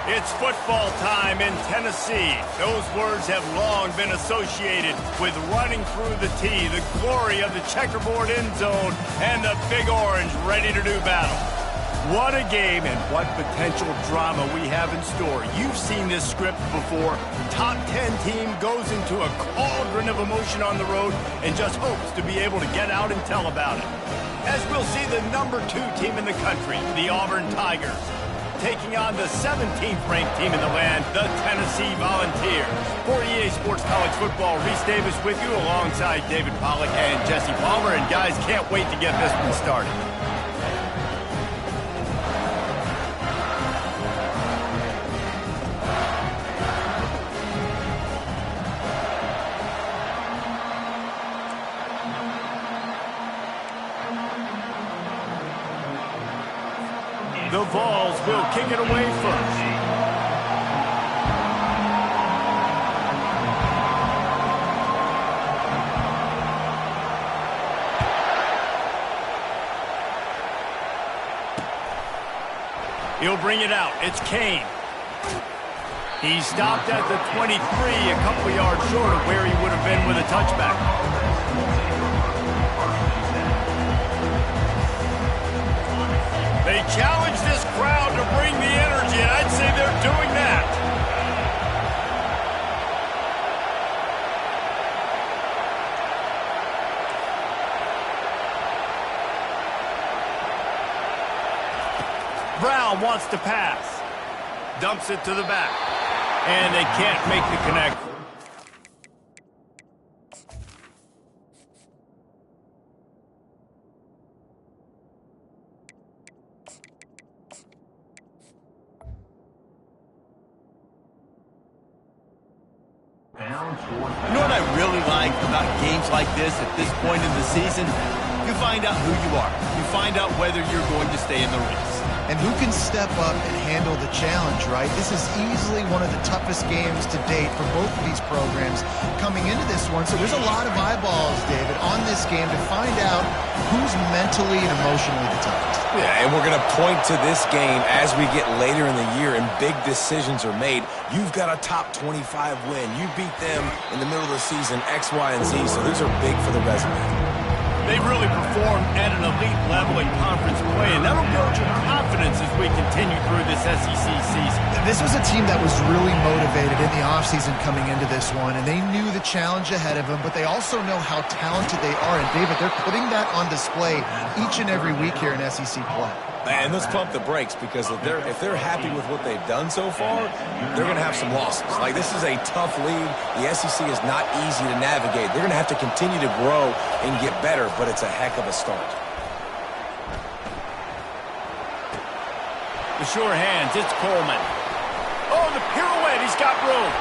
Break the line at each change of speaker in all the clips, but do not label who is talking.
It's football time in Tennessee. Those words have long been associated with running through the tee, the glory of the checkerboard end zone, and the Big Orange ready to do battle. What a game and what potential drama we have in store. You've seen this script before. Top 10 team goes into a cauldron of emotion on the road and just hopes to be able to get out and tell about it. As we'll see the number 2 team in the country, the Auburn Tigers, taking on the 17th ranked team in the land, the Tennessee Volunteers. For EA Sports College Football, Reese Davis with you alongside David Pollack and Jesse Palmer. And guys, can't wait to get this one started. The Vols will kick it away first. He'll bring it out. It's Kane. He stopped at the 23, a couple yards short of where he would have been with a touchback. They challenge this crowd to bring the energy, and I'd say they're doing that. Brown wants to pass. Dumps it to the back. And they can't make the connect.
You know what I really like about games like this at this point in the season? You find out who you are. You find out whether you're going to stay in the race.
And who can step up and handle the challenge, right? This is easily one of the toughest games to date for both of these programs coming into this one. So there's a lot of eyeballs, David, on this game to find out who's mentally and emotionally the toughest.
Yeah, and we're going to point to this game as we get later in the year and big decisions are made. You've got a top 25 win. You beat them in the middle of the season, X, Y, and Z, so these are big for the resume.
They really performed at an elite level in conference play, and that'll build your confidence as we continue through this SEC season.
This was a team that was really motivated in the offseason coming into this one, and they knew the challenge ahead of them, but they also know how talented they are. And, David, they're putting that on display each and every week here in SEC play.
And let's pump the brakes, because if they're happy with what they've done so far, they're going to have some losses. Like, this is a tough league. The SEC is not easy to navigate. They're going to have to continue to grow and get better, but it's a heck of a start.
The sure hands, it's Coleman. Oh, the pirouette, he's got room.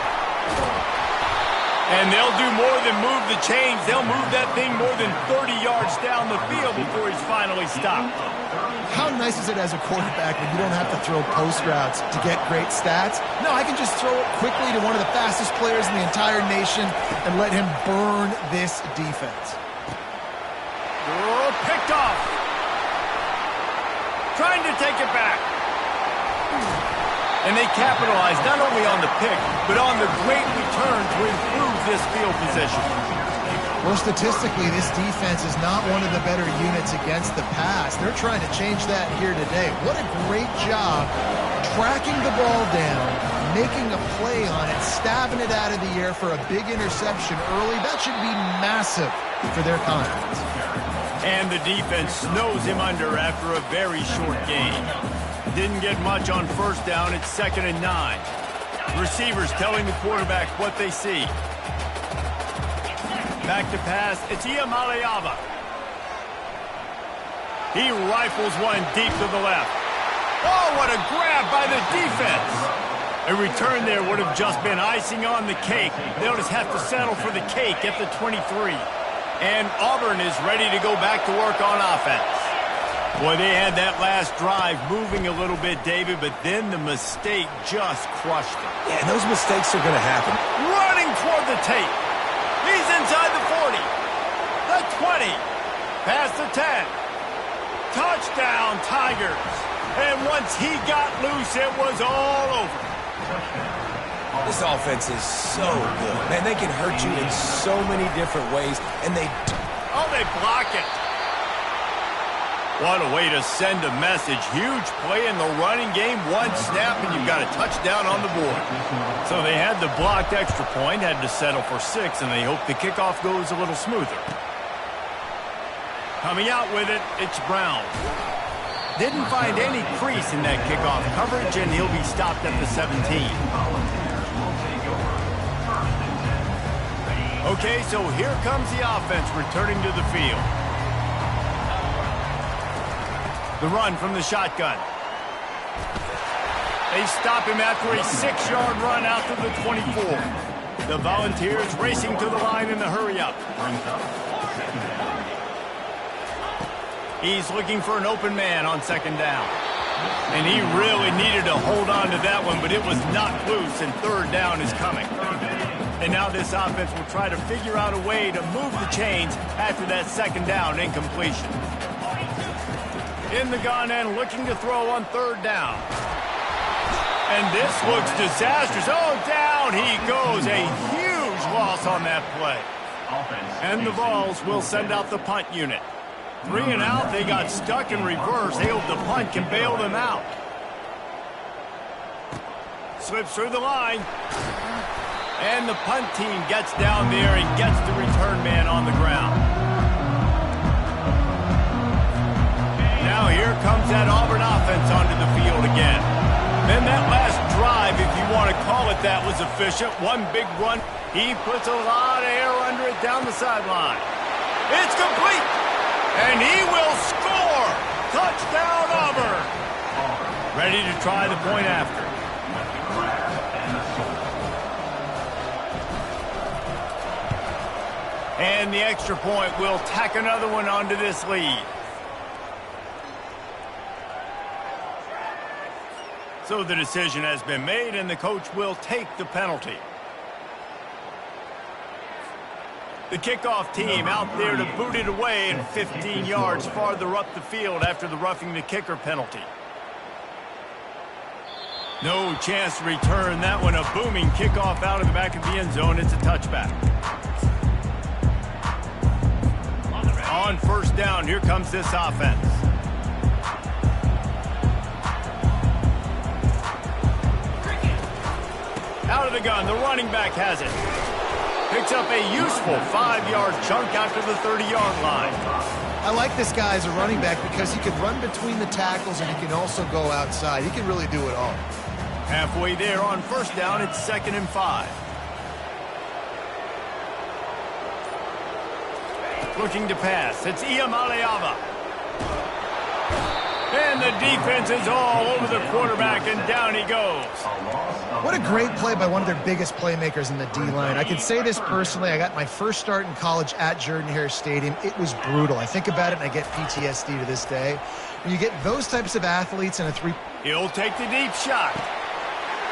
And they'll do more than move the chains. They'll move that thing more than 30 yards down the field before he's finally stopped.
How nice is it as a quarterback when you don't have to throw post routes to get great stats? No, I can just throw it quickly to one of the fastest players in the entire nation and let him burn this defense.
Oh, picked off. Trying to take it back. And they capitalized not only on the pick, but on the great return to improve this field position.
Well, statistically, this defense is not one of the better units against the pass. They're trying to change that here today. What a great job tracking the ball down, making a play on it, stabbing it out of the air for a big interception early. That should be massive for their confidence.
And the defense snows him under after a very short game. Didn't get much on first down. It's 2nd and 9. Receivers telling the quarterback what they see. Back to pass, it's Iamaleava. He rifles one deep to the left. Oh, what a grab by the defense. A return there would have just been icing on the cake. They'll just have to settle for the cake at the 23. And Auburn is ready to go back to work on offense. Boy, they had that last drive moving a little bit, David, but then the mistake just crushed them.
Yeah, and those mistakes are going to happen.
Running toward the tape. He's inside the 40, the 20, past the 10. Touchdown, Tigers. And once he got loose, it was all over.
This offense is so good. Man, they can hurt you in so many different ways, and they...
Oh, they block it. What a way to send a message. Huge play in the running game. One snap, and you've got a touchdown on the board. So they had the blocked extra point, had to settle for 6, and they hope the kickoff goes a little smoother. Coming out with it, it's Brown. Didn't find any crease in that kickoff coverage, and he'll be stopped at the 17. Okay, so here comes the offense returning to the field. The run from the shotgun. They stop him after a 6-yard run out to the 24. The Volunteers racing to the line in the hurry-up. He's looking for an open man on 2nd down. And he really needed to hold on to that one, but it was knocked loose, and 3rd down is coming. And now this offense will try to figure out a way to move the chains after that 2nd down incompletion. In the gun and looking to throw on 3rd down. And this looks disastrous. Oh, down he goes. A huge loss on that play. And the Vols will send out the punt unit. 3 and out, they got stuck in reverse. They hope the punt can bail them out. Slips through the line. And the punt team gets down there and gets the return man on the ground. Now here comes that Auburn offense onto the field again. Then that last drive, if you want to call it that, was efficient. One big run. He puts a lot of air under it down the sideline. It's complete. And he will score! Touchdown, Auburn! Ready to try the point after. And the extra point will tack another one onto this lead. So the decision has been made, and the coach will take the penalty. The kickoff team out there to boot it away and 15 yards farther up the field after the roughing the kicker penalty. No chance to return that one. A booming kickoff out of the back of the end zone. It's a touchback. On 1st down, here comes this offense. Out of the gun, the running back has it. Picks up a useful 5-yard chunk after the 30-yard line.
I like this guy as a running back because he can run between the tackles and he can also go outside. He can really do it all.
Halfway there on 1st down, it's 2nd and 5. Looking to pass, it's Iamaleava. And the defense is all over the quarterback, and down he goes.
What a great play by one of their biggest playmakers in the D-line. I can say this personally. I got my first start in college at Jordan-Hare Stadium. It was brutal. I think about it, and I get PTSD to this day. When you get those types of athletes in a three...
He'll take the deep shot.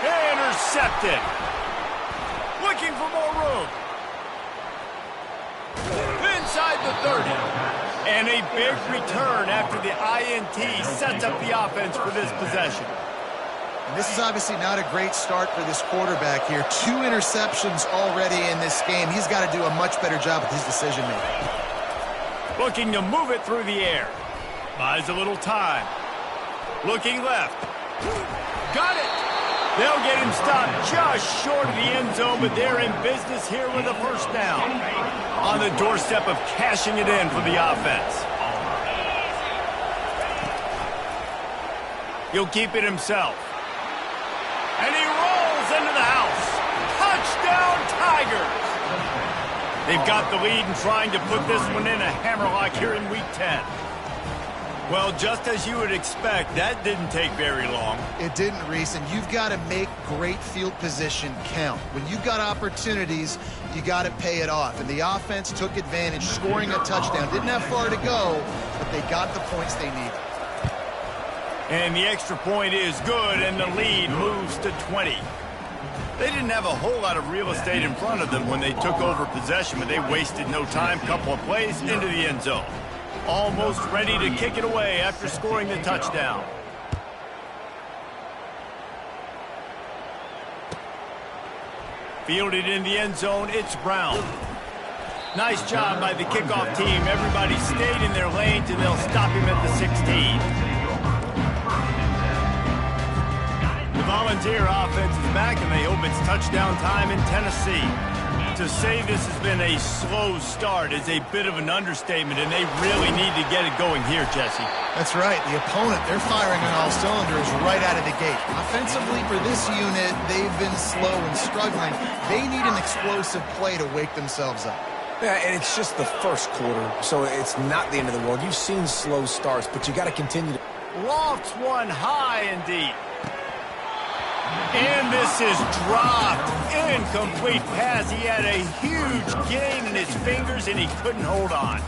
Intercepted. Looking for more room. Inside the 30. And a big return after the INT sets up the offense for this possession.
And this is obviously not a great start for this quarterback here. 2 interceptions already in this game. He's got to do a much better job with his decision-making.
Looking to move it through the air. Buys a little time. Looking left. Got it. They'll get him stopped just short of the end zone, but they're in business here with a 1st down. On the doorstep of cashing it in for the offense. He'll keep it himself. And he rolls into the house. Touchdown, Tigers! They've got the lead and trying to put this one in a hammerlock here in Week 10. Well, just as you would expect, that didn't take very long.
It didn't, Reese, and you've got to make great field position count. When you've got opportunities, you got to pay it off. And the offense took advantage, scoring a touchdown. Didn't have far to go, but they got the points they needed.
And the extra point is good, and the lead moves to 20. They didn't have a whole lot of real estate in front of them when they took over possession, but they wasted no time. Couple of plays into the end zone. Almost ready to kick it away after scoring the touchdown. Fielded in the end zone, it's Brown. Nice job by the kickoff team. Everybody stayed in their lanes, and they'll stop him at the 16. The Volunteer offense is back, and they hope it's touchdown time in Tennessee. To say this has been a slow start is a bit of an understatement, and they really need to get it going here, Jesse.
That's right. The opponent, they're firing on all cylinders right out of the gate. Offensively, for this unit, they've been slow and struggling. They need an explosive play to wake themselves up.
Yeah, and it's just the first quarter, so it's not the end of the world. You've seen slow starts, but you got to continue to...
Lofts one high and deep. And this is dropped. Incomplete pass. He had a huge gain in his fingers, and he couldn't hold on.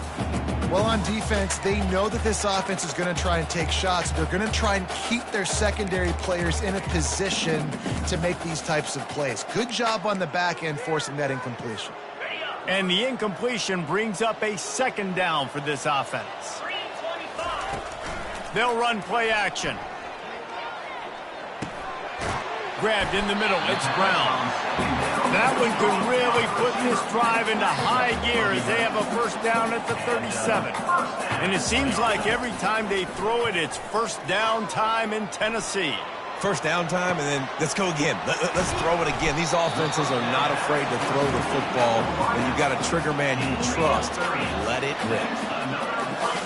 Well, on defense, they know that this offense is going to try and take shots. They're going to try and keep their secondary players in a position to make these types of plays. Good job on the back end forcing that incompletion.
And the incompletion brings up a second down for this offense. They'll run play action. Grabbed in the middle, it's Brown. That one could really put this drive into high gear as they have a first down at the 37. And it seems like every time they throw it, it's first down time in Tennessee.
First down time, and then let's go again. Let's throw it again. These offenses are not afraid to throw the football. When you've got a trigger man you trust, let it rip.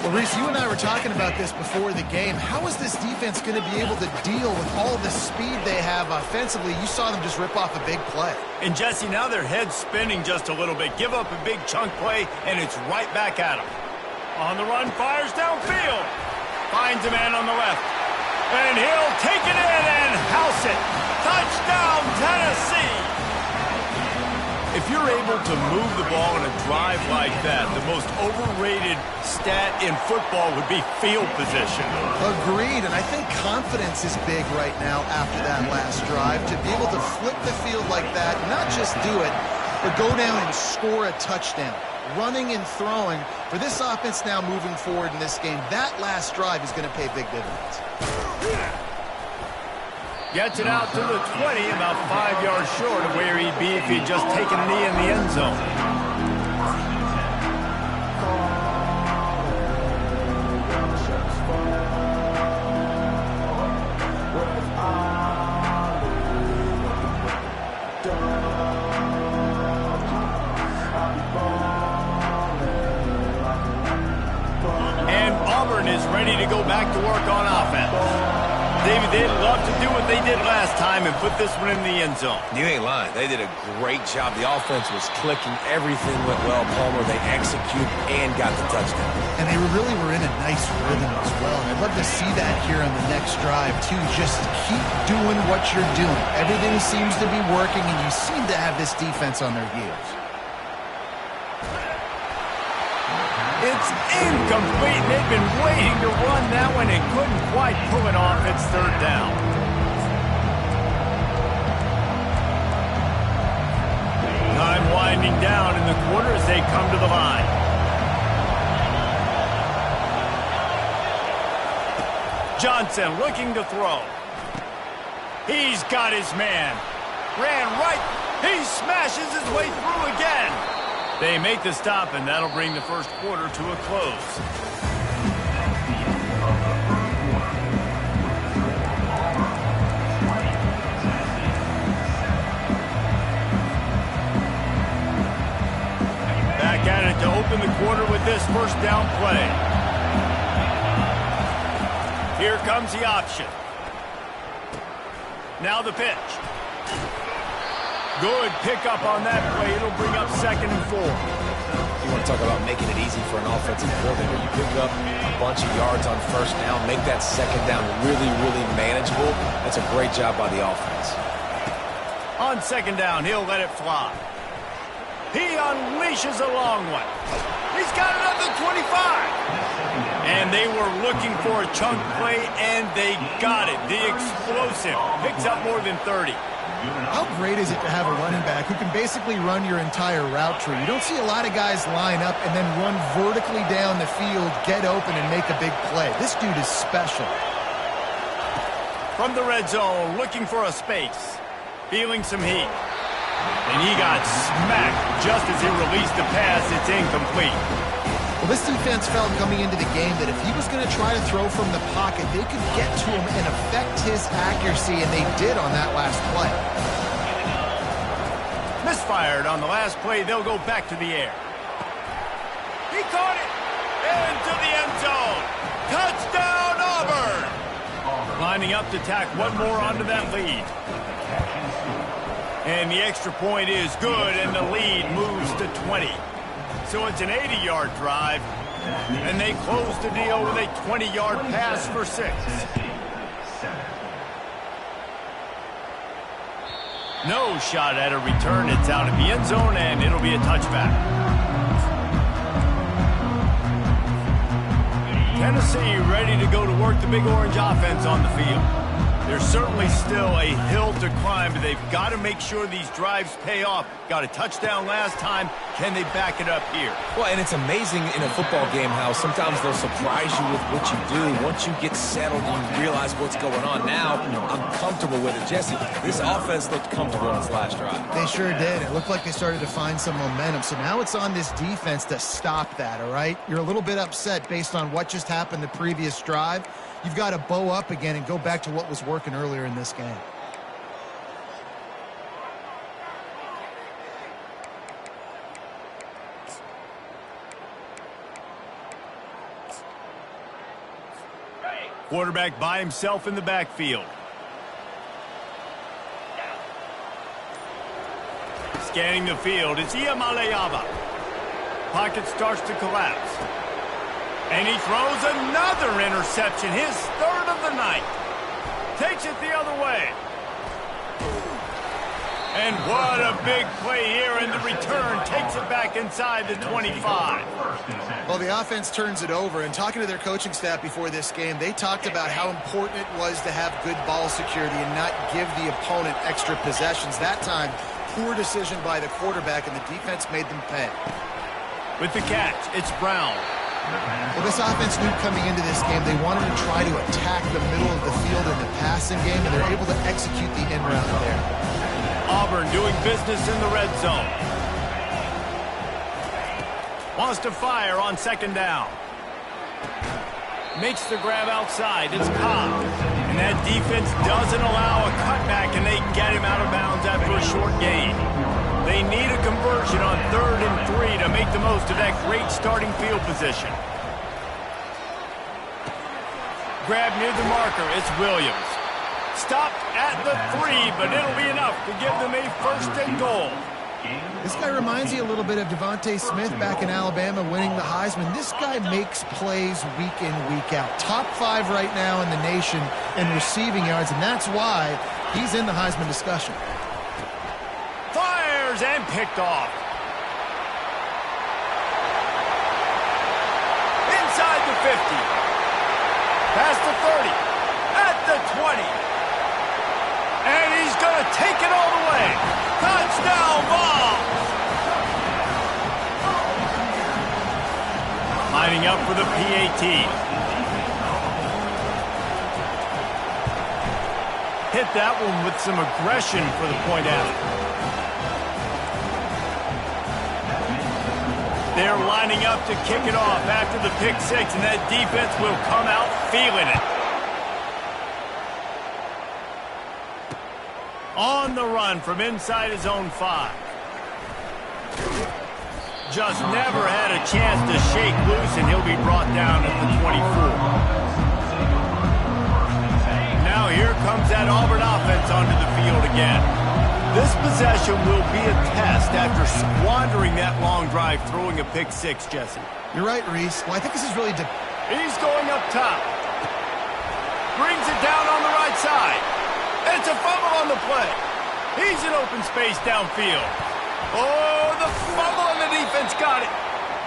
Well, Reese, you and I were talking about this before the game. How is this defense going to be able to deal with all the speed they have offensively? You saw them just rip off a big play.
And, Jesse, now their head's spinning just a little bit. Give up a big chunk play, and it's right back at them. On the run, fires downfield. Finds a man on the left. And he'll take it in and house it. Touchdown, Tennessee! If you're able to move the ball in a drive like that, the most overrated stat in football would be field position.
Agreed, and I think confidence is big right now after that last drive. To be able to flip the field like that, not just do it, but go down and score a touchdown. Running and throwing, for this offense now moving forward in this game, that last drive is going to pay big dividends.
Gets it out to the 20, about 5 yards short of where he'd be if he'd just taken a knee in the end zone. And Auburn is ready to go back to work on offense. David, they'd love to do what they did last time and put this one in the end zone.
You ain't lying. They did a great job. The offense was clicking. Everything went well. Palmer, they executed and got the touchdown.
And they really were in a nice rhythm as well. And I'd love to see that here on the next drive, too. Just keep doing what you're doing. Everything seems to be working, and you seem to have this defense on their heels.
It's incomplete. They've been waiting to run that one and couldn't quite pull it off. It's third down. Time winding down in the quarter as they come to the line. Johnson looking to throw. He's got his man. Ran right. He smashes his way through again. They make the stop, and that'll bring the first quarter to a close. Back at it to open the quarter with this first down play. Here comes the option. Now the pitch. Good pickup on that play. It'll bring up 2nd and 4.
You want to talk about making it easy for an offensive coordinator. You pick up a bunch of yards on first down, make that second down really, really manageable. That's a great job by the offense.
On 2nd down, he'll let it fly. He unleashes a long one. He's got it up to 25. And they were looking for a chunk play, and they got it. The explosive picks up more than 30.
How great is it to have a running back who can basically run your entire route tree? You don't see a lot of guys line up and then run vertically down the field, get open, and make a big play. This dude is special.
From the red zone, looking for a space. Feeling some heat. And he got smacked just as he released the pass. It's incomplete.
Well, this defense felt coming into the game that if he was going to try to throw from the pocket, they could get to him and affect his accuracy, and they did on that last play.
Misfired on the last play. They'll go back to the air. He caught it into the end zone. Touchdown, Auburn! Lining up to tack one more onto that lead. And the extra point is good, and the lead moves to 20. So it's an 80-yard drive, and they close the deal with a 20-yard pass for 6. No shot at a return. It's out of the end zone, and it'll be a touchback. Tennessee ready to go to work the Big Orange offense on the field. There's certainly still a hill to climb, but they've got to make sure these drives pay off. Got a touchdown last time. Can they back it up here?
Well, and it's amazing in a football game how sometimes they'll surprise you with what you do. Once you get settled and you realize what's going on now, I'm comfortable with it. Jesse, this offense looked comfortable in its last drive.
They sure did. It looked like they started to find some momentum. So now it's on this defense to stop that, all right? You're a little bit upset based on what just happened the previous drive. You've got to bow up again and go back to what was working earlier in this game.
Quarterback by himself in the backfield. Scanning the field, it's Iamaleava. Pocket starts to collapse. And he throws another interception, his third of the night. Takes it the other way. And what a big play here, and the return takes it back inside the 25.
Well, the offense turns it over, and talking to their coaching staff before this game, they talked about how important it was to have good ball security and not give the opponent extra possessions. That time, poor decision by the quarterback, and the defense made them pay.
With the catch, it's Brown.
Well, this offense knew coming into this game they wanted to try to attack the middle of the field in the passing game, and they're able to execute the in route there.
Auburn doing business in the red zone. Wants to fire on second down. Makes the grab outside. It's Cobb. And that defense doesn't allow a cutback, and they get him out of bounds after a short gain. They need a conversion on 3rd and 3 to make the most of that great starting field position. Grab near the marker. It's Williams. Stopped at the 3, but it'll be enough to give them a 1st and goal.
This guy reminds you a little bit of Devontae Smith back in Alabama winning the Heisman. This guy makes plays week in, week out. Top 5 right now in the nation in receiving yards, and that's why he's in the Heisman discussion.
Fires and picked off. Inside the 50. Past the 30. At the 20. And he's going to take it all the way. Touchdown ball. Lining up for the PAT. Hit that one with some aggression for the point out. They're lining up to kick it off after the pick 6, and that defense will come out feeling it. On the run from inside his own 5. Just never had a chance to shake loose, and he'll be brought down at the 24. Now here comes that Auburn offense onto the field again. This possession will be a test after squandering that long drive, throwing a pick 6, Jesse.
You're right, Reese. Well, I think this is really...
He's going up top. Brings it down on the right side. It's a fumble on the play. He's in open space downfield. Oh, the fumble and the defense got it.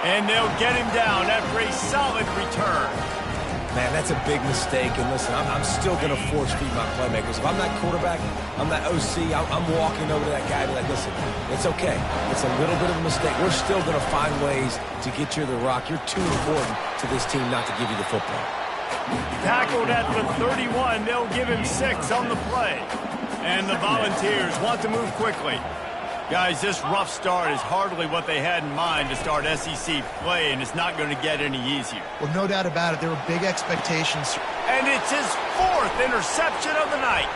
And they'll get him down after a solid return.
Man, that's a big mistake. And listen, I'm still going to force feed my playmakers. If I'm that quarterback, I'm that OC, I'm walking over to that guy and be like, listen, it's okay. It's a little bit of a mistake. We're still going to find ways to get you the rock. You're too important to this team not to give you the football.
Tackled at the 31. They'll give him 6 on the play. And the Volunteers want to move quickly. Guys, this rough start is hardly what they had in mind to start SEC play, and it's not going to get any easier.
Well, no doubt about it. There were big expectations.
And it's his 4th interception of the night.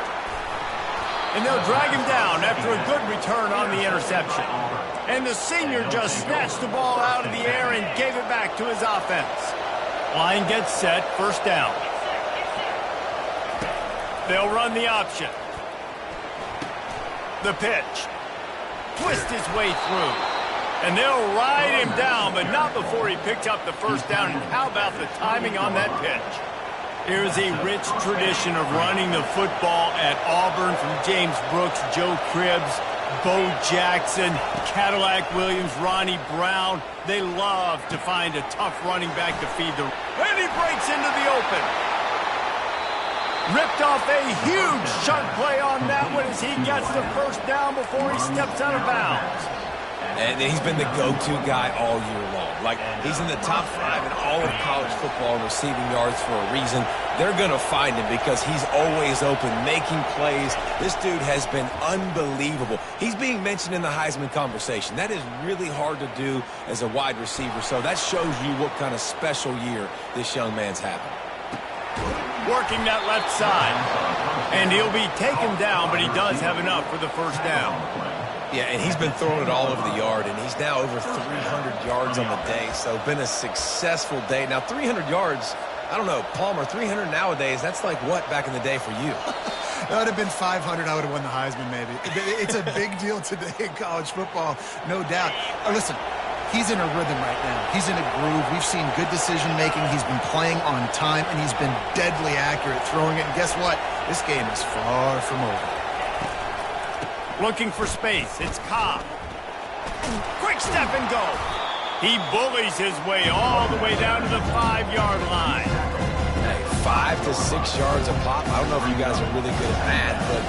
And they'll drag him down after a good return on the interception. And the senior just snatched the ball out of the air and gave it back to his offense. Line gets set, first down. They'll run the option. The pitch. Twist his way through. And they'll ride him down, but not before he picked up the first down. And how about the timing on that pitch? Here's a rich tradition of running the football at Auburn from James Brooks, Joe Cribbs, Bo Jackson, Cadillac Williams, Ronnie Brown. They love to find a tough running back to feed the... And he breaks into the open. Ripped off a huge chunk play on that one as he gets the first down before he steps out of bounds.
And he's been the go-to guy all year long. Like, he's in the top 5 in all of college football in receiving yards for a reason. They're going to find him because he's always open, making plays. This dude has been unbelievable. He's being mentioned in the Heisman conversation. That is really hard to do as a wide receiver, so that shows you what kind of special year this young man's having.
Working that left side. And he'll be taken down, but he does have enough for the first down.
Yeah, and he's been throwing it all over the yard, and he's now over 300 yards on the day, so been a successful day. Now, 300 yards, I don't know, Palmer, 300 nowadays, that's like what back in the day for you?
That would have been 500. I would have won the Heisman, maybe. It's a big deal today in college football, no doubt. Listen, he's in a rhythm right now. He's in a groove. We've seen good decision-making. He's been playing on time, and he's been deadly accurate throwing it. And guess what? This game is far from over.
Looking for space. It's Cobb. Quick step and go. He bullies his way all the way down to the 5-yard line.
Hey, 5 to 6 yards a pop. I don't know if you guys are really good at math, but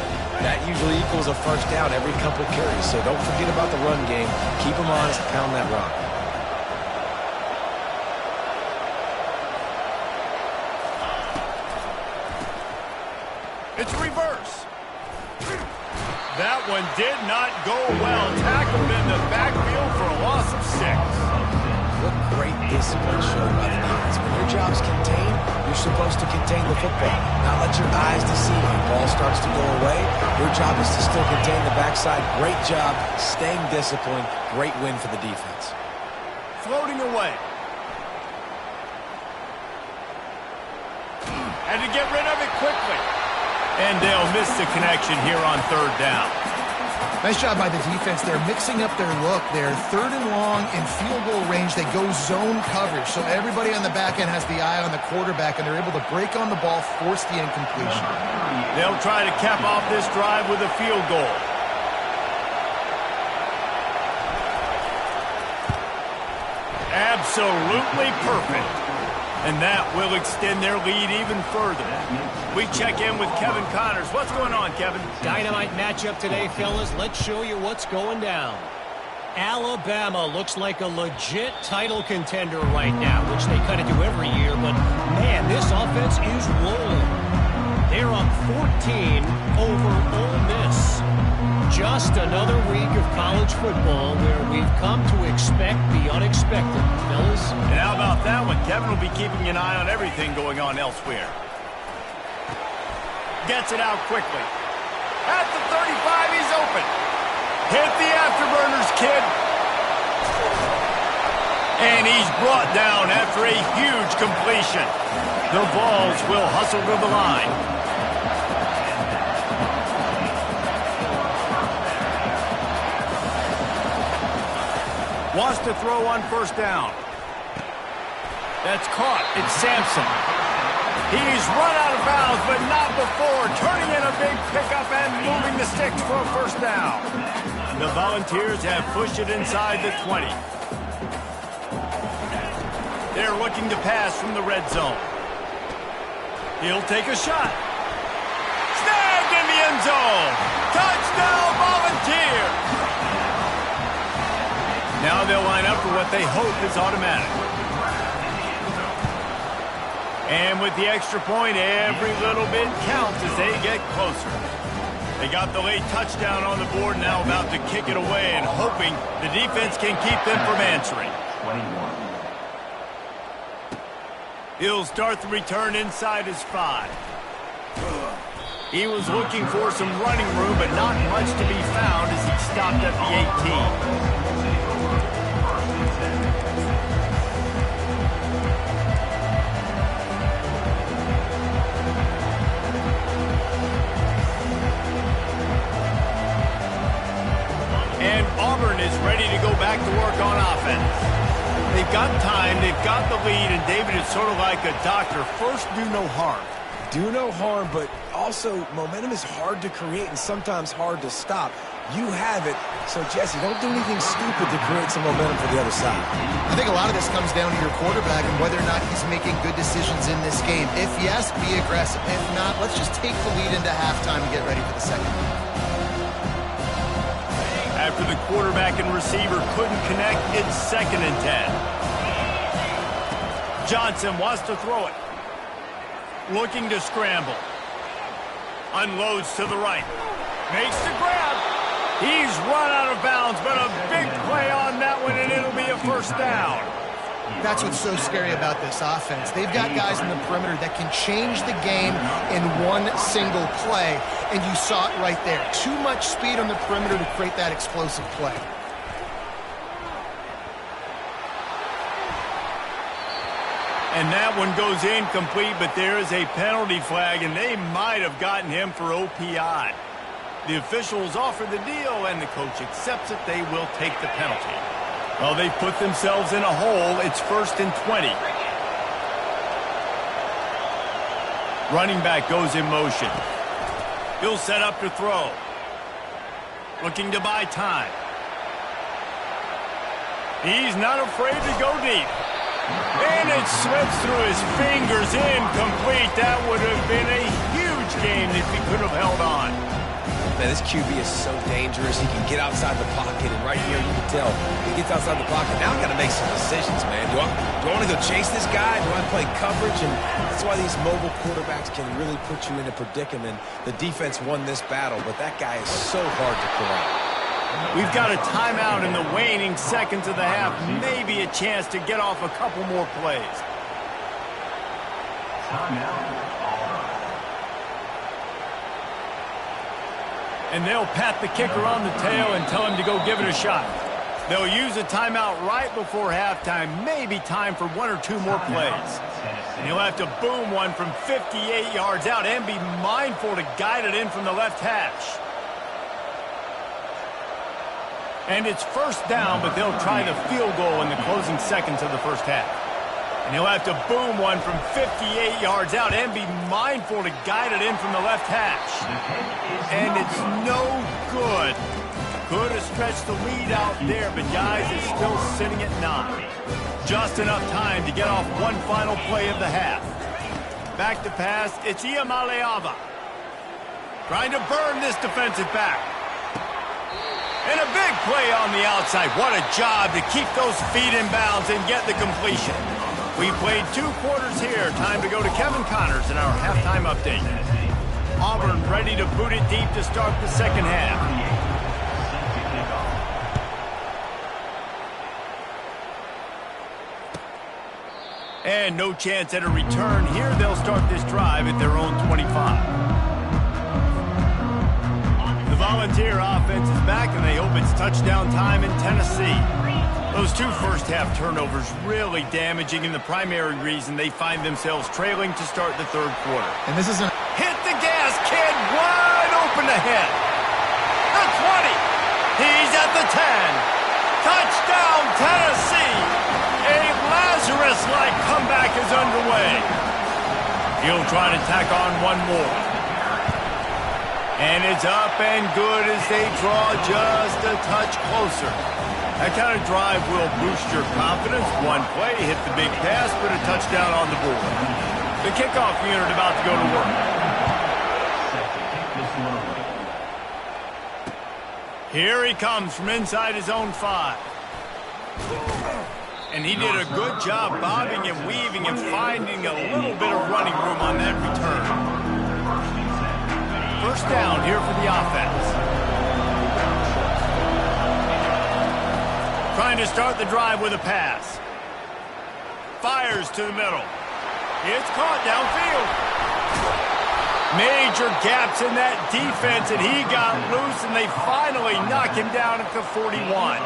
that usually equals a first down every couple carries. So don't forget about the run game. Keep them honest, pound that rock.
It's reverse. That one did not go well. Tackled in the backfield for a loss of 6.
What great discipline shown by the defense. When your job's contained, you're supposed to contain the football. Not let your eyes deceive you. Ball starts to go away. Your job is to still contain the backside. Great job staying disciplined. Great win for the defense.
Floating away. Had to get rid of it quickly. And they'll miss the connection here on 3rd down.
Nice job by the defense. They're mixing up their look. They're 3rd and long in field goal range. They go zone coverage. So everybody on the back end has the eye on the quarterback, and they're able to break on the ball, force the incompletion.
They'll try to cap off this drive with a field goal. Absolutely perfect. And that will extend their lead even further. We check in with Kevin Connors. What's going on, Kevin?
Dynamite matchup today, fellas. Let's show you what's going down. Alabama looks like a legit title contender right now, which they kind of do every year. But, man, this offense is rolling. They're up 14 over Ole Miss. Just another week of college football where we've come to expect the unexpected, fellas.
And how about that one? Kevin will be keeping an eye on everything going on elsewhere. Gets it out quickly. At the 35, he's open. Hit the afterburners, kid. And he's brought down after a huge completion. The Vols will hustle to the line. Wants to throw on 1st down. That's caught. It's Sampson. He's run out of bounds, but not before. Turning in a big pickup and moving the sticks for a 1st down. The Volunteers have pushed it inside the 20. They're looking to pass from the red zone. He'll take a shot. Snagged in the end zone. Touchdown, Volunteers. Now they'll line up for what they hope is automatic. And with the extra point, every little bit counts as they get closer. They got the late touchdown on the board, now about to kick it away and hoping the defense can keep them from answering.
21.
He'll start the return inside his 5. He was looking for some running room, but not much to be found as he stopped at the 18. And Auburn is ready to go back to work on offense. They've got time, they've got the lead, and David is sort of like a doctor. First, do no harm.
Do no harm, but also momentum is hard to create and sometimes hard to stop. You have it, so Jesse, don't do anything stupid to create some momentum for the other side.
I think a lot of this comes down to your quarterback and whether or not he's making good decisions in this game. If yes, be aggressive. If not, let's just take the lead into halftime and get ready for the second.
After the quarterback and receiver couldn't connect, it's 2nd and 10. Johnson wants to throw it. Looking to scramble. Unloads to the right. Makes the grab. He's run out of bounds, but a big play on that one, and it'll be a first down.
That's what's so scary about this offense. They've got guys in the perimeter that can change the game in one single play, and you saw it right there. Too much speed on the perimeter to create that explosive play.
And that one goes incomplete, but there is a penalty flag, and they might have gotten him for OPI. The officials offer the deal, and the coach accepts it. They will take the penalty. Well, they've put themselves in a hole. It's 1st and 20. Running back goes in motion. He'll set up to throw. Looking to buy time. He's not afraid to go deep. And it slips through his fingers, incomplete. That would have been a huge game if he could have held on.
Man, this QB is so dangerous. He can get outside the pocket, and right here you can tell he gets outside the pocket. Now I've got to make some decisions, man. Do I want to go chase this guy? Do I play coverage? And that's why these mobile quarterbacks can really put you in a predicament. The defense won this battle, but that guy is so hard to corral.
We've got a timeout in the waning seconds of the half. Maybe a chance to get off a couple more plays. And they'll pat the kicker on the tail and tell him to go give it a shot. They'll use a timeout right before halftime. Maybe time for 1 or 2 more plays. And he'll have to boom one from 58 yards out and be mindful to guide it in from the left hash. And it's first down, but they'll try the field goal in the closing seconds of the first half. And he'll have to boom one from 58 yards out and be mindful to guide it in from the left hash. And it's no good. Could have stretched the lead out there, but guys, it's still sitting at 9. Just enough time to get off one final play of the half. Back to pass, it's Iamaleava. Trying to burn this defensive back. And a big play on the outside. What a job to keep those feet in bounds and get the completion. We played 2 quarters here. Time to go to Kevin Connors in our halftime update. Auburn ready to boot it deep to start the second half. And no chance at a return here. They'll start this drive at their own 25. The Volunteer offense is back, and they hope it's touchdown time in Tennessee. Those 2 first-half turnovers really damaging, and the primary reason they find themselves trailing to start the 3rd quarter.
And this isn't...
Hit the gas, kid, wide open ahead. The 20. He's at the 10. Touchdown, Tennessee. A Lazarus-like comeback is underway. He'll try to tack on one more. And it's up and good as they draw just a touch closer. That kind of drive will boost your confidence. One play, hit the big pass, put a touchdown on the board. The kickoff unit about to go to work. Here he comes from inside his own 5. And he did a good job bobbing and weaving and finding a little bit of running room on that return. first down here for the offense. Trying to start the drive with a pass. Fires to the middle. It's caught downfield. Major gaps in that defense, and he got loose, and they finally knock him down at the 41.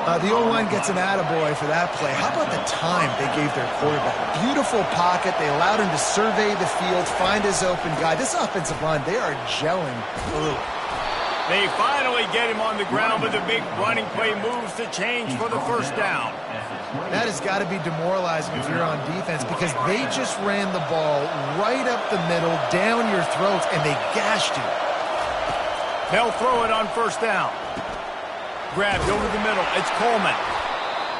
The O-line gets an attaboy for that play. How about the time they gave their quarterback? Beautiful pocket. They allowed him to survey the field, find his open guy. This offensive line, they are gelling early.
They finally get him on the ground, but the big running play moves to change for the first down.
That has got to be demoralizing if you're on defense, because they just ran the ball right up the middle, down your throats, and they gashed you.
They'll throw it on first down. Grabbed over the middle. It's Coleman.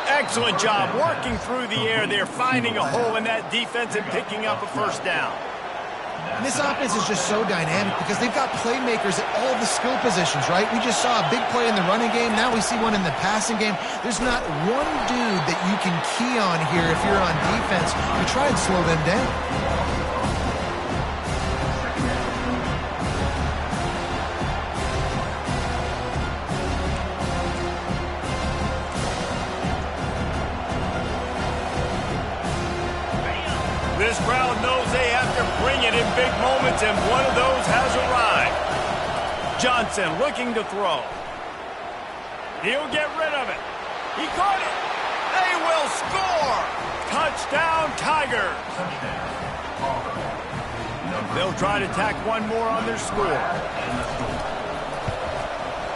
Excellent job working through the air. They're finding a hole in that defense and picking up a first down.
And this offense is just so dynamic because they've got playmakers at all the skill positions, right? We just saw a big play in the running game. Now we see one in the passing game. There's not one dude that you can key on here if you're on defense to try and slow them down.
This crowd knows they have to bring it in big moments, and one of those has arrived. Johnson looking to throw. He'll get rid of it. He caught it. They will score. Touchdown, Tigers. They'll try to tack one more on their score.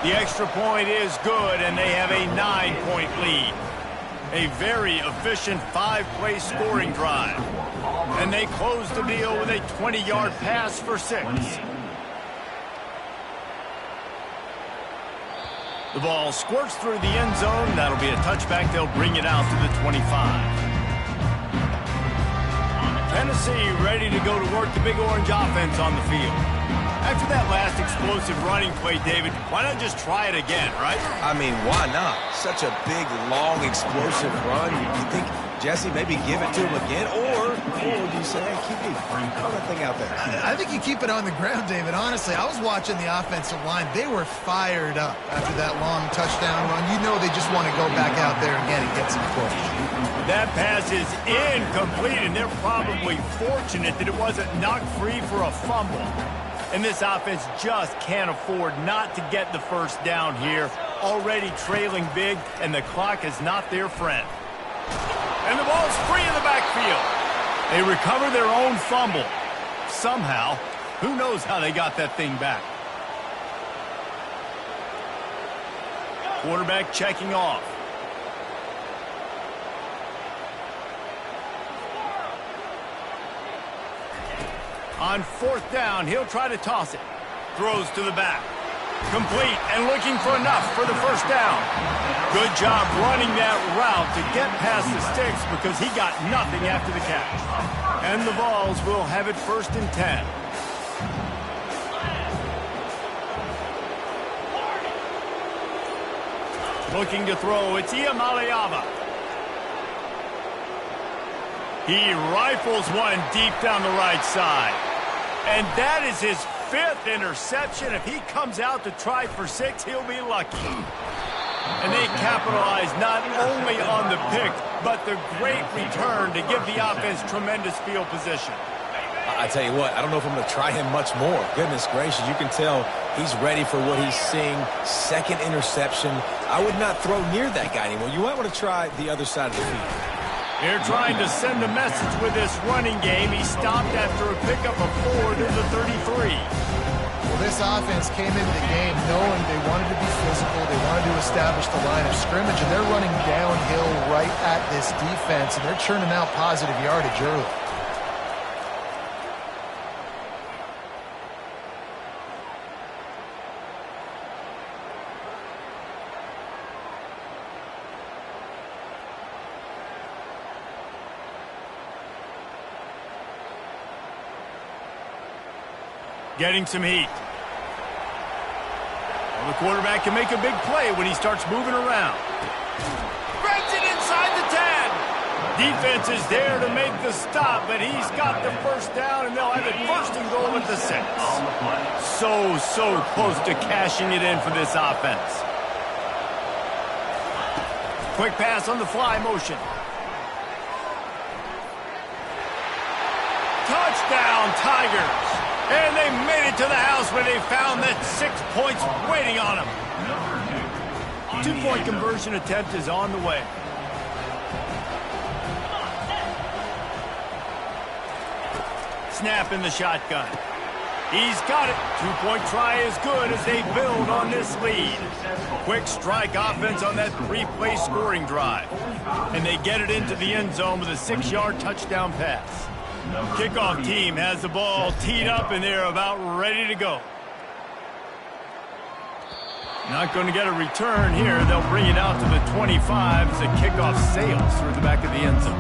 The extra point is good, and they have a 9-point lead. A very efficient 5-play scoring drive. And they close the deal with a 20-yard pass for 6. The ball squirts through the end zone. That'll be a touchback. They'll bring it out to the 25. Tennessee ready to go to work the Big Orange offense on the field. After that last explosive running play, David, why not just try it again, right?
I mean, why not? Such a big, long, explosive run. You think Jesse maybe give it to him again, or would you say, hey, keep throw that thing out there?
I think you keep it on the ground, David. Honestly, I was watching the offensive line. They were fired up after that long touchdown run. You know they just want to go back out there again and get some push.
That pass is incomplete, and they're probably fortunate that it wasn't knocked free for a fumble. And this offense just can't afford not to get the first down here. Already trailing big, and the clock is not their friend. And the ball's free in the backfield. They recover their own fumble. Somehow, who knows how they got that thing back. Quarterback checking off. On fourth down, he'll try to toss it. Throws to the back. Complete and looking for enough for the first down. Good job running that route to get past the sticks because he got nothing after the catch. And the Vols will have it first and 10. Looking to throw, it's Iamaleava. He rifles one deep down the right side. And that is his 5th interception. If he comes out to try for 6, he'll be lucky. And they capitalize not only on the pick, but the great return to give the offense tremendous field position.
I tell you what, I don't know if I'm going to try him much more. Goodness gracious, you can tell he's ready for what he's seeing. 2nd interception. I would not throw near that guy anymore. You might want to try the other side of the field.
They're trying to send a message with this running game. He stopped after a pickup of 4 to the 33.
Well, this offense came into the game knowing they wanted to be physical. They wanted to establish the line of scrimmage, and they're running downhill right at this defense, and they're churning out positive yardage early.
Getting some heat. Well, the quarterback can make a big play when he starts moving around. Grabs it inside the 10. Defense is there to make the stop, but he's got the first down, and they'll have it first and goal at the 6. So close to cashing it in for this offense. Quick pass on the fly motion. Touchdown, Tigers. And they made it to the house where they found that 6 points waiting on them. 2-point conversion attempt is on the way. Snap in the shotgun. He's got it. 2-point try is good as they build on this lead. Quick strike offense on that 3-play scoring drive. And they get it into the end zone with a 6-yard touchdown pass. Kickoff team has the ball teed up, and they're about ready to go. Not going to get a return here. They'll bring it out to the 25 as the kickoff sails through the back of the end zone.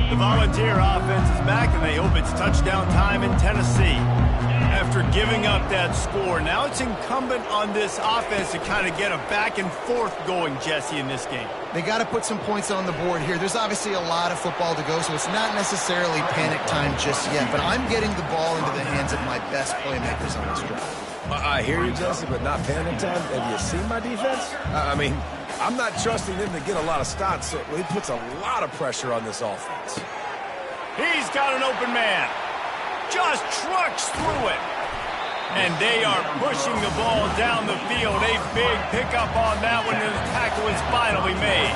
The Volunteer offense is back, and they hope it's touchdown time in Tennessee. After giving up that score, now it's incumbent on this offense to kind of get a back and forth going, Jesse, in this game.
They got to put some points on the board here. There's obviously a lot of football to go, so it's not necessarily panic time just yet, but I'm getting the ball into the hands of my best playmakers on this drive.
I hear you, Jesse, but not panic time. Have you seen my defense? I mean, I'm not trusting them to get a lot of stops, so he puts a lot of pressure on this offense.
He's got an open man. Just trucks through it. And they are pushing the ball down the field. A big pickup on that one, and the tackle is finally made.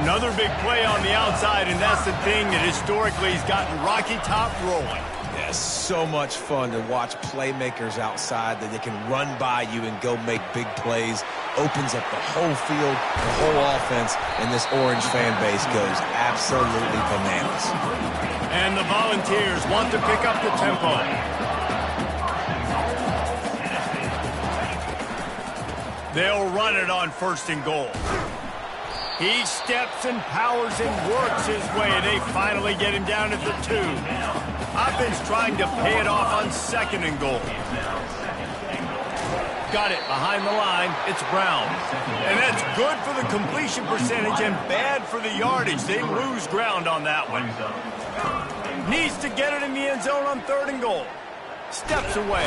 Another big play on the outside, and that's the thing that historically has gotten Rocky Top rolling.
Yeah, so much fun to watch playmakers outside that they can run by you and go make big plays. Opens up the whole field, the whole offense, and this Orange fan base goes absolutely bananas.
And the Volunteers want to pick up the tempo. They'll run it on 1st and goal. He steps and powers and works his way. They finally get him down at the 2. Offense trying to pay it off on 2nd and goal. Got it behind the line. It's Brown. And that's good for the completion percentage and bad for the yardage. They lose ground on that one. Needs to get it in the end zone on 3rd and goal. Steps away.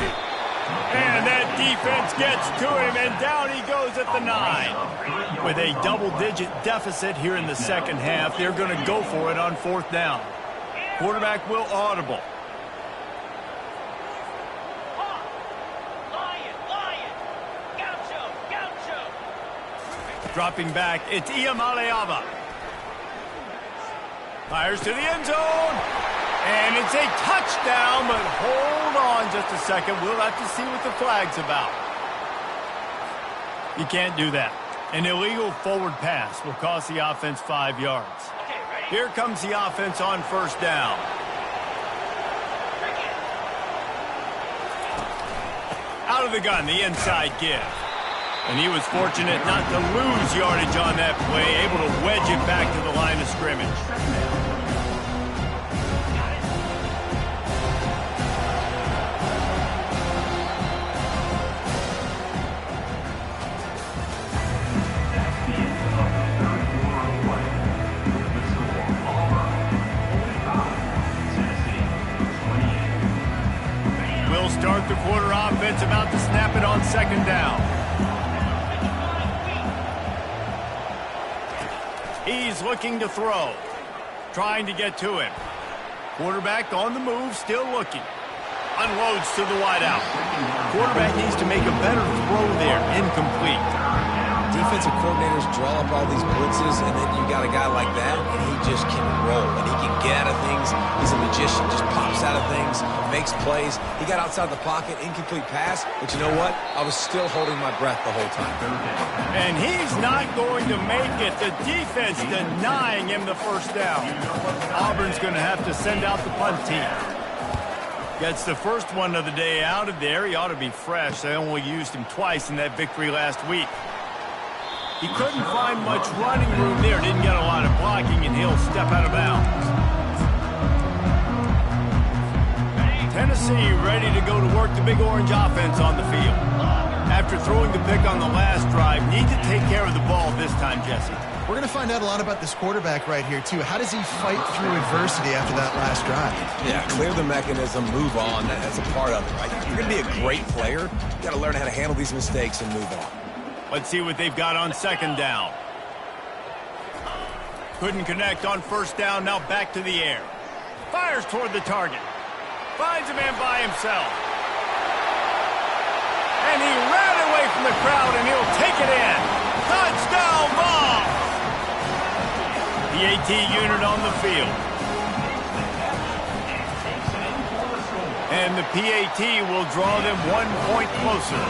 And that defense gets to him, and down he goes at the 9. With a double-digit deficit here in the second half, they're going to go for it on 4th down. Quarterback will audible. Dropping back, it's Iamaleava. Fires to the end zone. And it's a touchdown, but hold on just a second. We'll have to see what the flag's about. You can't do that. An illegal forward pass will cost the offense 5 yards. Here comes the offense on 1st down. Out of the gun, the inside give. And he was fortunate not to lose yardage on that play, able to wedge it back to the line of scrimmage. Start the quarter offense, about to snap it on 2nd down. He's looking to throw. Trying to get to him. Quarterback on the move, still looking. Unloads to the wideout. Quarterback needs to make a better throw there. Incomplete.
Defensive coordinators draw up all these blitzes, and then you got a guy like that, and he just can roll, and he can get out of things. He's a magician, just pops out of things, makes plays. He got outside the pocket, incomplete pass, but you know what? I was still holding my breath the whole time.
And he's not going to make it. The defense denying him the 1st down. Auburn's going to have to send out the punt team. Gets the first one of the day out of there. He ought to be fresh. They only used him twice in that victory last week. He couldn't find much running room there. Didn't get a lot of blocking, and he'll step out of bounds. Tennessee ready to go to work the Big Orange offense on the field. After throwing the pick on the last drive, need to take care of the ball this time, Jesse.
We're going to find out a lot about this quarterback right here, too. How does he fight through adversity after that last drive?
Yeah, clear the mechanism, move on. That's a part of it, right? If you're going to be a great player, you got to learn how to handle these mistakes and move on.
Let's see what they've got on second down. Couldn't connect on first down, now back to the air. Fires toward the target. Finds a man by himself. And he ran away from the crowd, and he'll take it in. Touchdown ball! The AT unit on the field. And the PAT will draw them 1 point closer.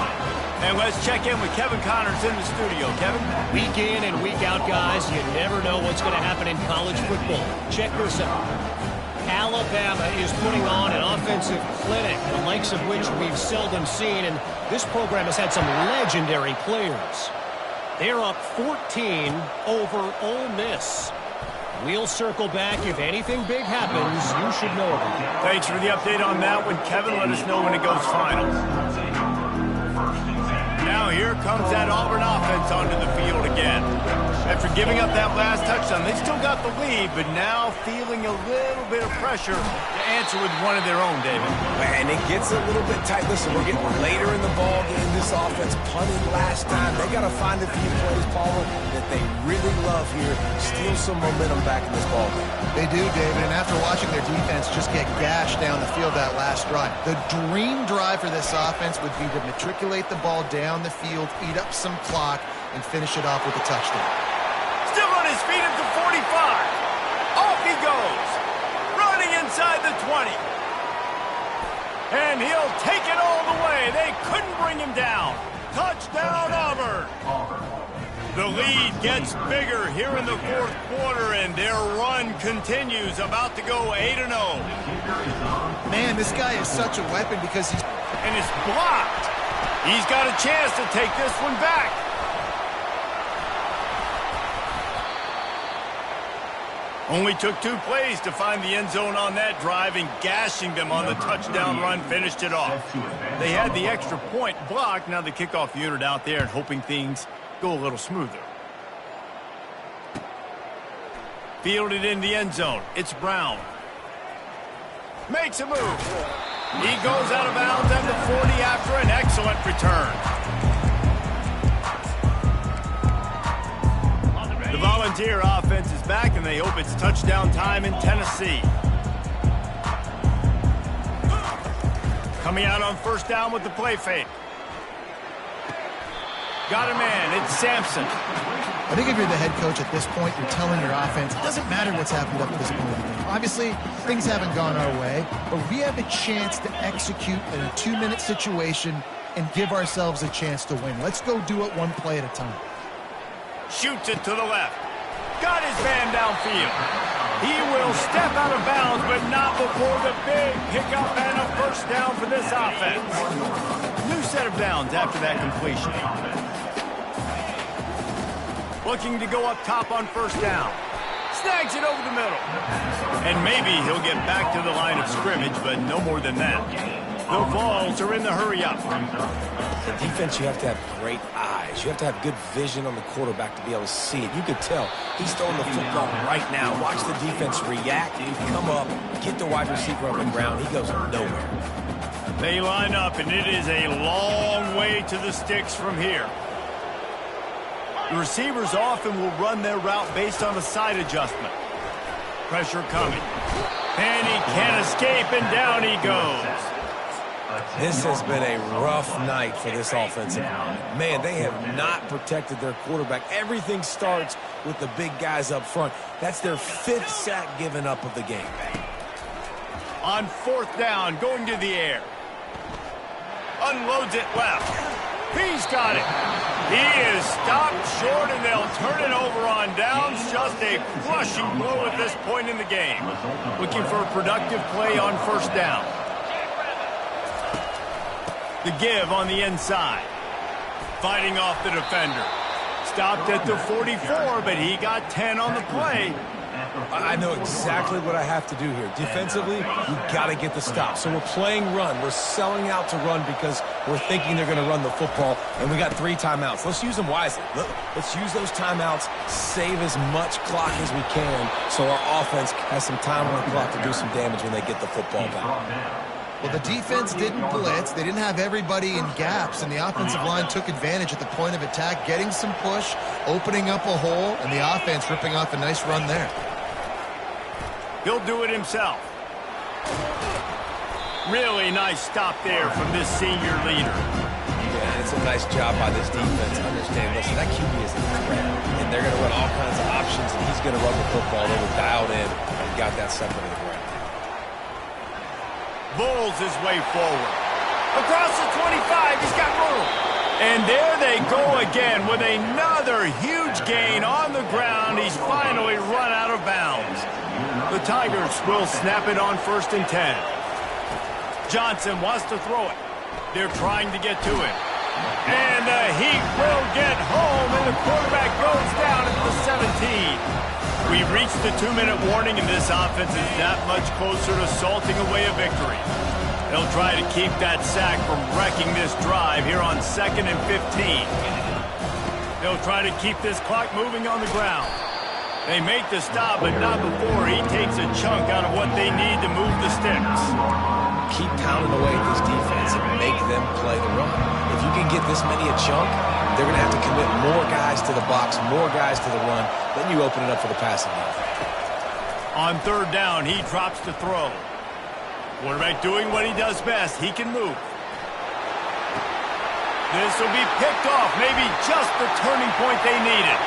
And let's check in with Kevin Connors in the studio. Kevin?
Week in and week out, guys, you never know what's going to happen in college football. Check this out. Alabama is putting on an offensive clinic, the likes of which we've seldom seen, and this program has had some legendary players. They're up 14 over Ole Miss. We'll circle back. If anything big happens, you should know about it.
Thanks for the update on that one, Kevin. Let us know when it goes final. Now here comes that Auburn offense onto the field again. After giving up that last touchdown, they still got the lead, but now feeling a little bit of pressure to answer with one of their own, David.
And it gets a little bit tight. Listen, we're getting later in the ball game. This offense punted last time. They got to find a few plays, Paula, that they really love here. Steal some momentum back in this ball game.
They do, David, and after watching their defense just get gashed down the field that last drive, the dream drive for this offense would be to matriculate the ball down the field, eat up some clock, and finish it off with a touchdown.
Still on his feet at the 45. Off he goes. Running inside the 20. And he'll take it all the way. They couldn't bring him down. Touchdown, Auburn. The lead gets bigger here in the fourth quarter, and their run continues, about to go 8-0.
Man, this guy is such a weapon because he's...
And it's blocked. He's got a chance to take this one back. Only took 2 plays to find the end zone on that drive, and gashing them on the touchdown run finished it off. They had the extra point blocked. Now the kickoff unit out there and hoping things go a little smoother. Fielded in the end zone. It's Brown. Makes a move. He goes out of bounds at the 40 after an excellent return. The Volunteer offense is back, and they hope it's touchdown time in Tennessee. Coming out on first down with the play fake. Got a man. It's Sampson.
I think if you're the head coach at this point, you're telling your offense, it doesn't matter what's happened up to this point in the game. Obviously, things haven't gone our way, but we have a chance to execute in a 2-minute situation and give ourselves a chance to win. Let's go do it one play at a time.
Shoots it to the left. Got his man downfield. He will step out of bounds, but not before the big pickup and a first down for this offense. New set of downs after that completion. Looking to go up top on first down. Snags it over the middle. And maybe he'll get back to the line of scrimmage, but no more than that. The Vols are in the hurry-up.
The defense, you have to have great eyes. You have to have good vision on the quarterback to be able to see it. You could tell he's throwing the football right now. Watch the defense react, come up, get the wide receiver up the ground. He goes nowhere.
They line up, and it is a long way to the sticks from here. The receivers often will run their route based on a side adjustment. Pressure coming. And he can't escape, and down he goes.
This has been a rough night for this offensive line. Man, they have not protected their quarterback. Everything starts with the big guys up front. That's their 5th sack given up of the game.
On fourth down, going to the air. Unloads it left. He's got it. He is stopped short, and they'll turn it over on downs. Just a crushing blow at this point in the game. Looking for a productive play on first down. The give on the inside. Fighting off the defender. Stopped at the 44, but he got 10 on the play.
I know exactly what I have to do here. Defensively, you got to get the stop. So we're playing run. We're selling out to run because we're thinking they're going to run the football, and we got 3 timeouts. Let's use them wisely. Let's use those timeouts, save as much clock as we can so our offense has some time on the clock to do some damage when they get the football back.
Well, the defense didn't blitz. They didn't have everybody in gaps, and the offensive line took advantage at the point of attack, getting some push, opening up a hole, and the offense ripping off a nice run there.
He'll do it himself. Really nice stop there from this senior leader.
Yeah, it's a nice job by this defense. Understand, listen, that QB is a threat, and they're going to run all kinds of options, and he's going to run the football. They were dialed in and got that second to the ground.
Bulls his way forward. Across the 25, he's got room. And there they go again with another huge gain on the ground. He's finally run out of bounds. The Tigers will snap it on 1st and 10. Johnson wants to throw it. They're trying to get to it. And the Heat will get home, and the quarterback goes down at the 17. We've reached the 2-minute warning, and this offense is that much closer to salting away a victory. They'll try to keep that sack from wrecking this drive here on 2nd and 15. They'll try to keep this clock moving on the ground. They make the stop, but not before he takes a chunk out of what they need to move the sticks.
Keep pounding away at this defense and make them play the run. If you can get this many a chunk, they're going to have to commit more guys to the box, more guys to the run. Then you open it up for the passing game.
On 3rd down, he drops to throw. Quarterback doing what he does best. He can move. This will be picked off. Maybe just the turning point they needed.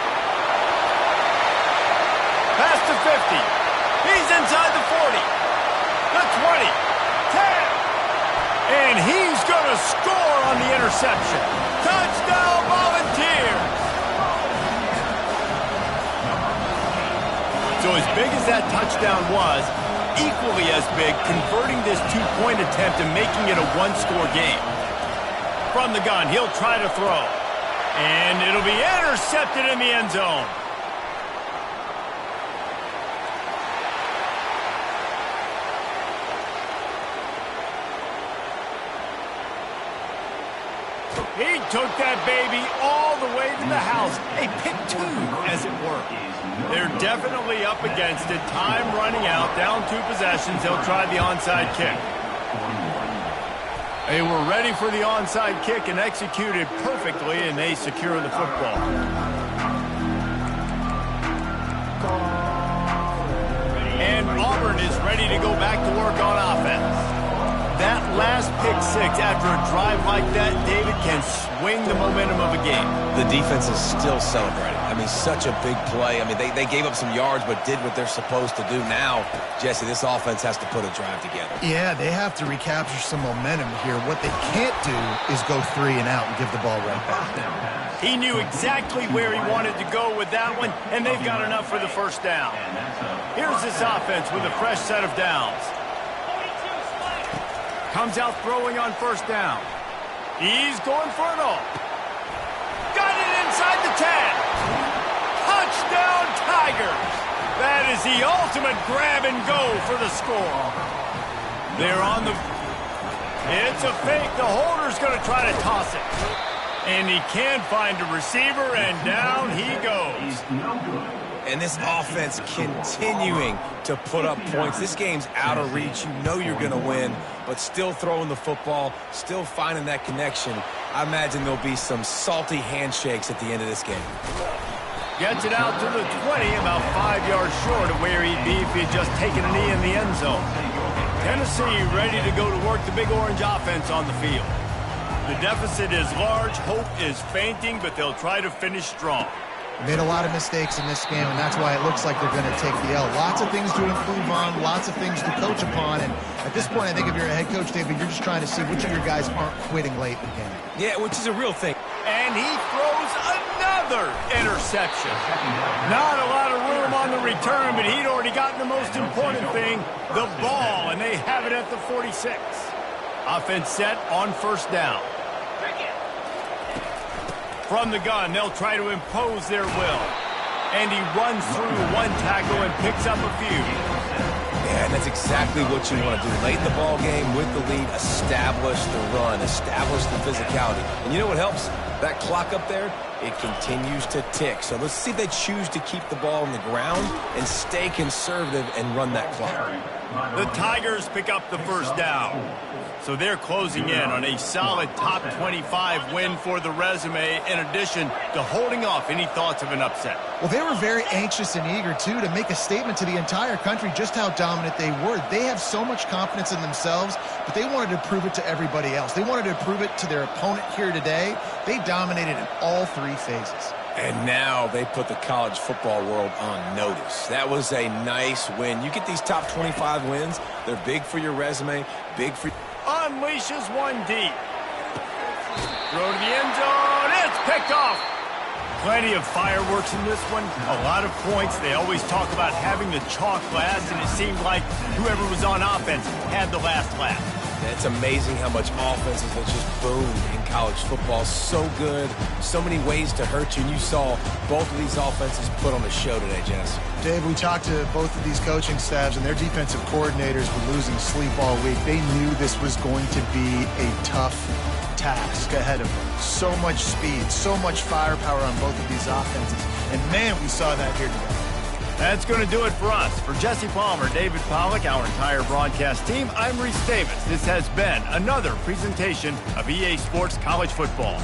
Pass to 50. He's inside the 40. The 20. 10. And he's going to score on the interception. Touchdown, Volunteers! So as big as that touchdown was, equally as big converting this 2-point attempt and making it a 1-score game. From the gun, he'll try to throw. And it'll be intercepted in the end zone. He took that baby all the way to the house. A pick 2, as it were. They're definitely up against it. Time running out. Down 2 possessions. They'll try the onside kick. They were ready for the onside kick and executed perfectly, and they secure the football. And Auburn is ready to go back to work on offense. That last pick 6 after a drive like that, David, can swing the momentum of a game.
The defense is still celebrating. I mean, such a big play. I mean, they gave up some yards but did what they're supposed to do. Now, Jesse, this offense has to put a drive together.
Yeah, they have to recapture some momentum here. What they can't do is go 3 and out and give the ball right back.
He knew exactly where he wanted to go with that one, and they've got enough for the 1st down. Here's this offense with a fresh set of downs. Comes out throwing on 1st down. He's going for it all. Got it inside the 10. Touchdown, Tigers. That is the ultimate grab and go for the score. They're on the... It's a fake. The holder's going to try to toss it. And he can't find a receiver, and down he goes.
And this offense continuing to put up points. This game's out of reach. You know you're going to win, but still throwing the football, still finding that connection. I imagine there'll be some salty handshakes at the end of this game.
Gets it out to the 20, about 5 yards short of where he'd be if he had just taken a knee in the end zone. Tennessee ready to go to work the Big Orange offense on the field. The deficit is large, hope is fainting, but they'll try to finish strong.
Made a lot of mistakes in this game, and that's why it looks like they're going to take the L. Lots of things to improve on, lots of things to coach upon, and at this point, I think if you're a head coach, David, you're just trying to see which of your guys aren't quitting late in the game.
Yeah, which is a real thing.
And he throws another interception. Not a lot of room on the return, but he'd already gotten the most important thing, the ball, and they have it at the 46. Offense set on 1st down. From the gun, they'll try to impose their will. And he runs through one tackle and picks up a few.
Yeah, and that's exactly what you want to do. Late in the ball game with the lead, establish the run, establish the physicality. And you know what helps? That clock up there, it continues to tick. So let's see if they choose to keep the ball on the ground and stay conservative and run that clock.
The Tigers pick up the first down. So they're closing in on a solid top 25 win for the resume, in addition to holding off any thoughts of an upset.
Well, they were very anxious and eager, too, to make a statement to the entire country just how dominant they were. They have so much confidence in themselves, but they wanted to prove it to everybody else. They wanted to prove it to their opponent here today. They dominated in all three phases.
And now they put the college football world on notice. That was a nice win. You get these top 25 wins, they're big for your resume, big for...
Unleashes one deep. Throw to the end zone. It's picked off. Plenty of fireworks in this one. A lot of points. They always talk about having the chalk last, and it seemed like whoever was on offense had the last laugh.
It's amazing how much offenses have just boomed in college football. So good. So many ways to hurt you. And you saw both of these offenses put on a show today, Jess.
Dave, we talked to both of these coaching staffs, and their defensive coordinators were losing sleep all week. They knew this was going to be a tough task ahead of them. So much speed, so much firepower on both of these offenses. And, man, we saw that here today.
That's going to do it for us. For Jesse Palmer, David Pollack, our entire broadcast team, I'm Reese Davis. This has been another presentation of EA Sports College Football.